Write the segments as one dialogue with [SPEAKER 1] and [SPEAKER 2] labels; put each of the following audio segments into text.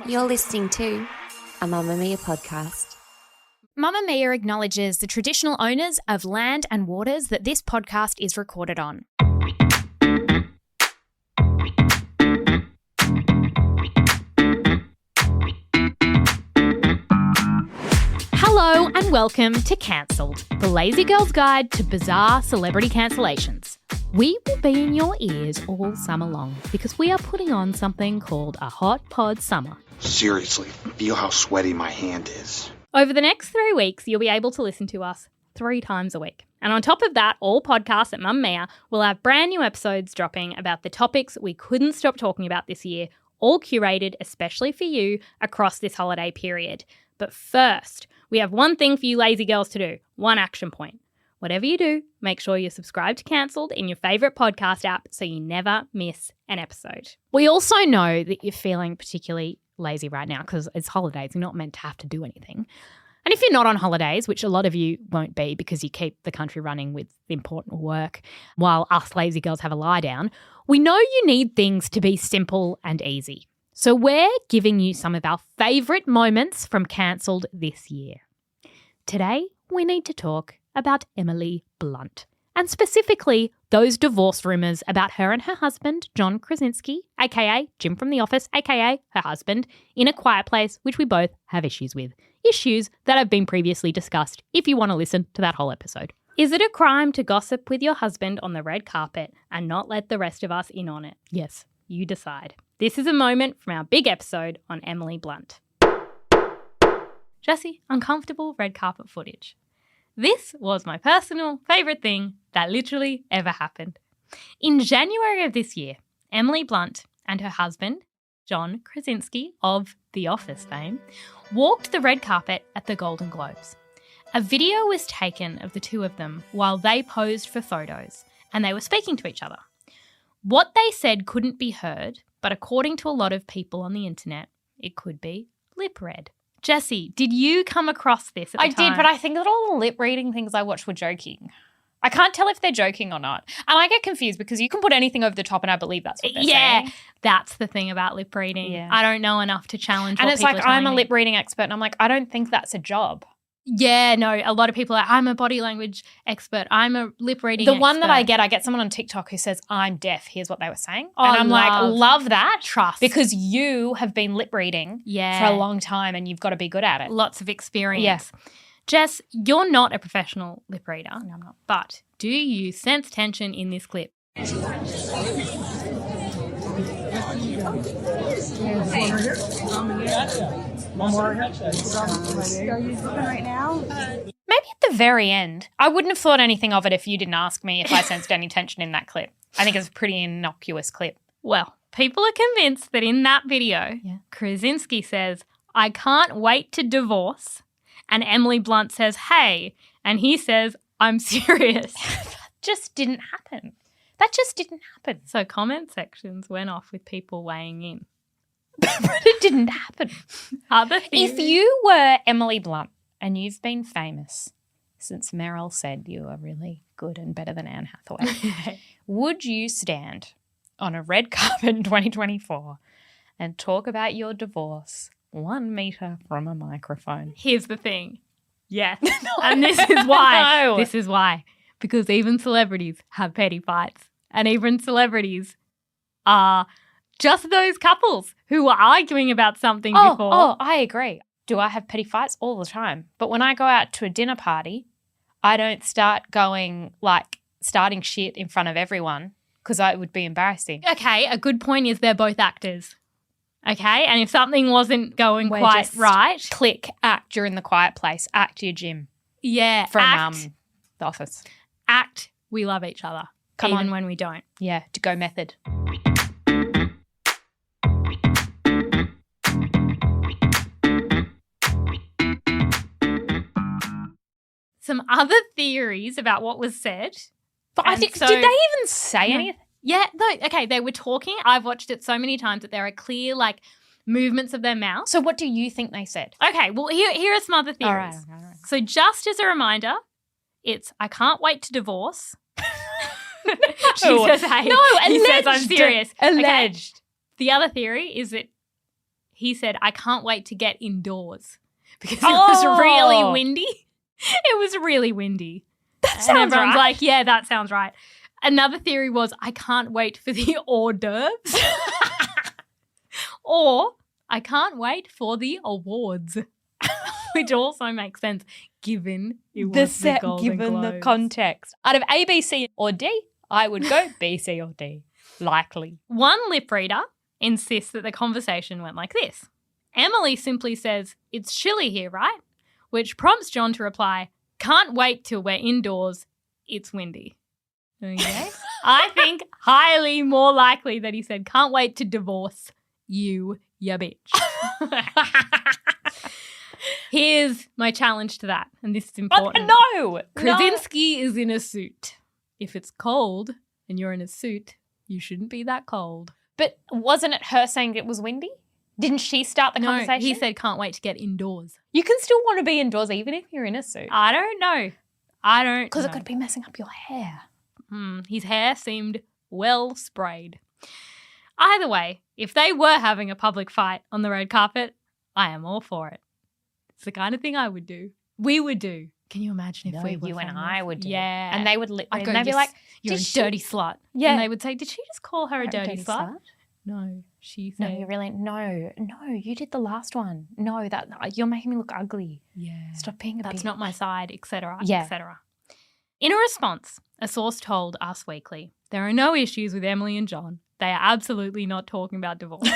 [SPEAKER 1] You're listening to a Mamamia podcast.
[SPEAKER 2] Mamamia acknowledges the traditional owners of land and waters that this podcast is recorded on. Hello and welcome to Cancelled, the lazy girl's guide to bizarre celebrity cancellations. We will be in your ears all summer long because we are putting on something called a Hot Pod Summer.
[SPEAKER 3] Seriously, feel how sweaty my hand is.
[SPEAKER 2] Over the next 3 weeks, you'll be able to listen to us 3 times a week. And on top of that, all podcasts at Mamamia will have brand new episodes dropping about the topics we couldn't stop talking about this year, all curated especially for you across this holiday period. But first, we have one thing for you lazy girls to do, one action point. Whatever you do, make sure you're subscribed to Cancelled in your favourite podcast app so you never miss an episode. We also know that you're feeling particularly lazy right now because it's holidays. You're not meant to have to do anything. And if you're not on holidays, which a lot of you won't be because you keep the country running with important work while us lazy girls have a lie down, we know you need things to be simple and easy. So we're giving you some of our favourite moments from Cancelled this year. Today, we need to talk about Emily Blunt, and specifically those divorce rumours about her and her husband, John Krasinski, aka Jim from The Office, aka her husband, in a quiet place, which we both have issues with. Issues that have been previously discussed if you want to listen to that whole episode. Is it a crime to gossip with your husband on the red carpet and not let the rest of us in on it? Yes, you decide. This is a moment from our big episode on Emily Blunt. Jessie, uncomfortable red carpet footage. This was my personal favourite thing that literally ever happened. In January of this year, Emily Blunt and her husband, John Krasinski of The Office fame, walked the red carpet at the Golden Globes. A video was taken of the two of them while they posed for photos and they were speaking to each other. What they said couldn't be heard, but according to a lot of people on the internet, it could be lip read. Jessie, did you come across this at the time?
[SPEAKER 4] I did, but I think that all the lip reading things I watched were joking. I can't tell if they're joking or not. And I get confused because you can put anything over the top and I believe that's what they're saying.
[SPEAKER 2] That's the thing about lip reading. Yeah. I don't know enough to challenge
[SPEAKER 4] and
[SPEAKER 2] what
[SPEAKER 4] it's
[SPEAKER 2] people
[SPEAKER 4] like,
[SPEAKER 2] are telling
[SPEAKER 4] I'm a
[SPEAKER 2] me.
[SPEAKER 4] lip reading expert and I'm like, I don't think that's a job.
[SPEAKER 2] Yeah, no, a lot of people are, I'm a body language expert. I'm a lip reading expert.
[SPEAKER 4] The one that I get someone on TikTok who says, I'm deaf. Here's what they were saying.
[SPEAKER 2] Oh,
[SPEAKER 4] and I'm like, love that.
[SPEAKER 2] Trust.
[SPEAKER 4] Because you have been lip reading for a long time and you've got to be good at it.
[SPEAKER 2] Lots of experience.
[SPEAKER 4] Yeah.
[SPEAKER 2] Jess, you're not a professional lip reader.
[SPEAKER 4] No, I'm not.
[SPEAKER 2] But do you sense tension in this clip?
[SPEAKER 4] Maybe at the very end. I wouldn't have thought anything of it if you didn't ask me if I sensed any tension in that clip. I think it's a pretty innocuous clip.
[SPEAKER 2] Well, people are convinced that in that video, Krasinski says, I can't wait to divorce. And Emily Blunt says, hey. And he says, I'm serious.
[SPEAKER 4] That just didn't happen. That just didn't happen.
[SPEAKER 2] So comment sections went off with people weighing in.
[SPEAKER 4] But it didn't happen.
[SPEAKER 2] Other theories?
[SPEAKER 4] If you were Emily Blunt and you've been famous since Meryl said you are really good and better than Anne Hathaway, would you stand on a red carpet in 2024 and talk about your divorce 1 metre from a microphone?
[SPEAKER 2] Here's the thing. Yes. And this is why.
[SPEAKER 4] No.
[SPEAKER 2] This is why. Because even celebrities have petty fights. And even celebrities are just those couples who were arguing about something before.
[SPEAKER 4] Oh, I agree. Do I have petty fights? All the time. But when I go out to a dinner party, I don't start starting shit in front of everyone because it would be embarrassing.
[SPEAKER 2] Okay, a good point is they're both actors. Okay, and if something wasn't going quite right.
[SPEAKER 4] Click, act, you're in the quiet place, act your Jim.
[SPEAKER 2] Yeah,
[SPEAKER 4] From The Office.
[SPEAKER 2] Act, we love each other.
[SPEAKER 4] Come
[SPEAKER 2] even
[SPEAKER 4] on.
[SPEAKER 2] when we don't.
[SPEAKER 4] Yeah, to go method.
[SPEAKER 2] Some other theories about what was said.
[SPEAKER 4] But I think, did they even say anything?
[SPEAKER 2] Yeah, no, okay, they were talking. I've watched it so many times that there are clear, movements of their mouth.
[SPEAKER 4] So what do you think they said?
[SPEAKER 2] Okay, well, here are some other theories.
[SPEAKER 4] All right.
[SPEAKER 2] So just as a reminder, it's, I can't wait to divorce. She says, hey.
[SPEAKER 4] No,
[SPEAKER 2] He
[SPEAKER 4] alleged.
[SPEAKER 2] says, I'm serious.
[SPEAKER 4] Alleged.
[SPEAKER 2] Okay. The other theory is that he said, I can't wait to get indoors because it was really windy. It was really windy.
[SPEAKER 4] That sounds
[SPEAKER 2] and everyone's
[SPEAKER 4] right.
[SPEAKER 2] like, yeah, that sounds right. Another theory was, I can't wait for the hors d'oeuvres. Or, I can't wait for the awards. Which also makes sense given it was the Golden
[SPEAKER 4] given the
[SPEAKER 2] Globes.
[SPEAKER 4] context. Out of A, B, C, or D, I would go B, C, or D. Likely.
[SPEAKER 2] One lip reader insists that the conversation went like this. Emily simply says, it's chilly here, right? Which prompts John to reply, can't wait till we're indoors. It's windy. Okay. I think highly more likely that he said, can't wait to divorce you, ya bitch. Here's my challenge to that, and this is important.
[SPEAKER 4] No.
[SPEAKER 2] Krasinski is in a suit. If it's cold and you're in a suit, you shouldn't be that cold.
[SPEAKER 4] But wasn't it her saying it was windy? Didn't she start the conversation?
[SPEAKER 2] He said can't wait to get indoors.
[SPEAKER 4] You can still want to be indoors even if you're in a suit.
[SPEAKER 2] I don't know.
[SPEAKER 4] Because it could be messing up your hair.
[SPEAKER 2] His hair seemed well sprayed. Either way, if they were having a public fight on the red carpet, I am all for it. It's the kind of thing I would do. We would do. Can you imagine if we were
[SPEAKER 4] you and
[SPEAKER 2] famous?
[SPEAKER 4] I would do.
[SPEAKER 2] Yeah.
[SPEAKER 4] And they would
[SPEAKER 2] I'd go,
[SPEAKER 4] they'd be like,
[SPEAKER 2] you're a
[SPEAKER 4] "Did she-"
[SPEAKER 2] dirty slut.
[SPEAKER 4] Yeah.
[SPEAKER 2] And they would say, did she just call her a dirty slut? No, she
[SPEAKER 4] No,
[SPEAKER 2] said.
[SPEAKER 4] you're really no, you did the last one. No, you're making me look ugly.
[SPEAKER 2] Yeah.
[SPEAKER 4] Stop being a
[SPEAKER 2] That's
[SPEAKER 4] bitch.
[SPEAKER 2] not my side, etc.,
[SPEAKER 4] Yeah.
[SPEAKER 2] etc. In a response, a source told Us Weekly, there are no issues with Emily and John. They are absolutely not talking about divorce.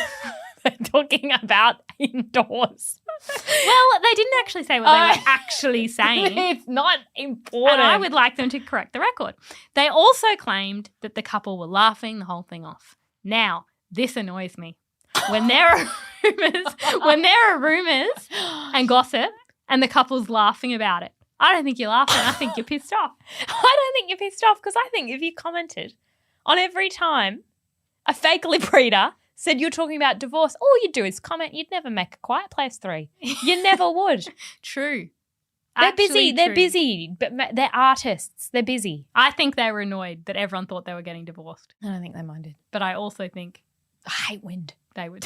[SPEAKER 4] They're talking about indoors.
[SPEAKER 2] Well, they didn't actually say what they were actually saying.
[SPEAKER 4] It's not important.
[SPEAKER 2] And I would like them to correct the record. They also claimed that the couple were laughing the whole thing off. Now, this annoys me. When there are rumors and gossip and the couple's laughing about it, I don't think you're laughing. I think you're pissed off.
[SPEAKER 4] I don't think you're pissed off because I think if you commented on every time a fake lip reader said you're talking about divorce, all you'd do is comment. You'd never make A Quiet Place 3. You never would.
[SPEAKER 2] True.
[SPEAKER 4] They're
[SPEAKER 2] Actually
[SPEAKER 4] busy. They're
[SPEAKER 2] true.
[SPEAKER 4] busy. But they're artists. They're busy.
[SPEAKER 2] I think they were annoyed that everyone thought they were getting divorced.
[SPEAKER 4] I don't think they minded.
[SPEAKER 2] But I also think
[SPEAKER 4] I hate wind.
[SPEAKER 2] they would.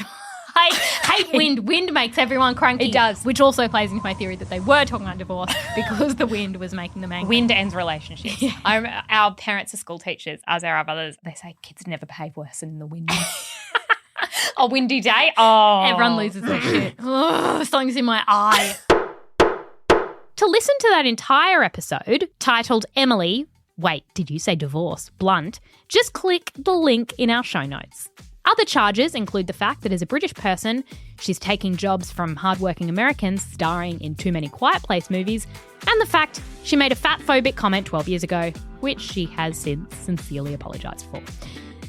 [SPEAKER 2] I hate wind. Wind makes everyone cranky.
[SPEAKER 4] It does.
[SPEAKER 2] Which also plays into my theory that they were talking about divorce because the wind was making them angry.
[SPEAKER 4] Wind ends relationships. Our parents are school teachers, as are our brothers. They say kids never behave worse than in the wind. A windy day. Oh.
[SPEAKER 2] Everyone loses their shit. Ugh, something's in my eye. To listen to that entire episode, titled Emily, wait, did you say divorce? Blunt, just click the link in our show notes. Other charges include the fact that as a British person, she's taking jobs from hardworking Americans starring in too many Quiet Place movies, and the fact she made a fat-phobic comment 12 years ago, which she has since sincerely apologised for.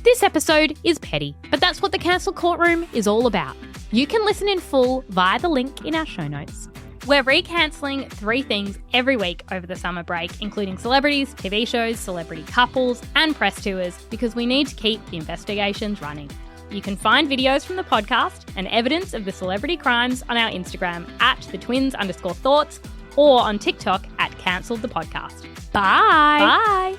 [SPEAKER 2] This episode is petty, but that's what the Cancel Courtroom is all about. You can listen in full via the link in our show notes. We're recancelling 3 things every week over the summer break, including celebrities, TV shows, celebrity couples, and press tours, because we need to keep the investigations running. You can find videos from the podcast and evidence of the celebrity crimes on our Instagram @thetwins_thoughts or on TikTok @cancelledthepodcast. Bye! Bye!